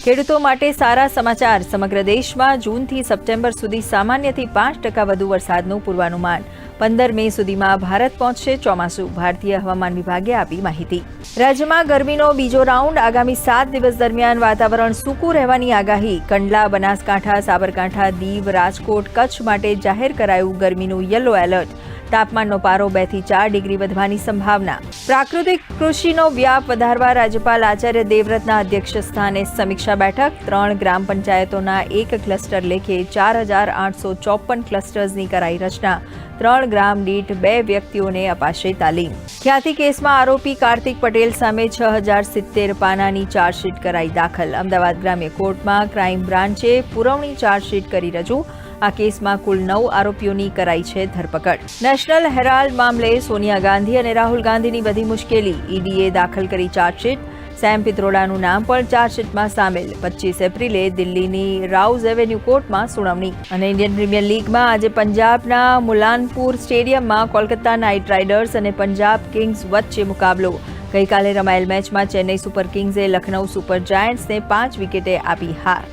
ખેડૂતો માટે સારા સમાચાર. સમગ્ર દેશમાં જૂનથી સપ્ટેમ્બર સુધી સામાન્યથી 5% વધુ વરસાદનું પૂર્વાનુમાન. 15 મે સુધીમાં ભારત પહોંચશે ચોમાસું. ભારતીય હવામાન વિભાગે આપી માહિતી. રાજ્યમાં ગરમીનો બીજો રાઉન્ડ. આગામી 7 દિવસ દરમિયાન વાતાવરણ સૂકું રહેવાની આગાહી. કંડલા, બનાસકાંઠા, સાબરકાંઠા, દીવ, રાજકોટ, કચ્છ માટે જાહેર કરાયું ગરમીનું યલો એલર્ટ. તાપમાનનો પારો 2 થી 4 ડિગ્રી વધવાની સંભાવના. પ્રાકૃતિક કૃષિનો વ્યાપ વધારવા રાજ્યપાલ આચાર્ય દેવવ્રતના અધ્યક્ષસ્થાને સમીક્ષા બેઠક. 3 ગ્રામ પંચાયતોના એક ક્લસ્ટર લેખે 4854 ક્લસ્ટર્સની કરાઈ રચના. 3 ગ્રામ દીઠ 2 વ્યક્તિઓને અપાશે તાલીમ. ખ્યાતિ કેસમાં આરોપી કાર્તિક પટેલ સામે 6070 પાનાની ચાર્જશીટ કરાઈ દાખલ. અમદાવાદ ગ્રામ્ય કોર્ટમાં ક્રાઇમ બ્રાન્ચે પુરવણી ચાર્જશીટ કરી રજૂ. આ કેસમાં કુલ 9 આરોપીઓની કરાઈ છે ધરપકડ. નેશનલ હેરાલ્ડ મામલે સોનિયા ગાંધી અને રાહુલ ગાંધીની વધી મુશ્કેલી. ઈડીએ દાખલ કરી ચાર્જશીટ. સેમ પિત્રોડાનું નામ પણ ચાર્જશીટમાં સામેલ. 25 એપ્રિલે દિલ્હીની રાઉઝ એવેન્યુ કોર્ટમાં સુનાવણી. અને ઇન્ડિયન પ્રીમિયર લીગમાં આજે પંજાબના મુલાનપુર સ્ટેડિયમમાં કોલકાતા નાઇટ રાઇડર્સ અને પંજાબ કિંગ્સ વચ્ચે મુકાબલો. ગઈકાલે રમાયેલ મેચમાં ચેન્નઈ સુપર કિંગ્સે લખનઉ સુપર જાયન્ટ્સને 5 વિકેટે આપી હાર.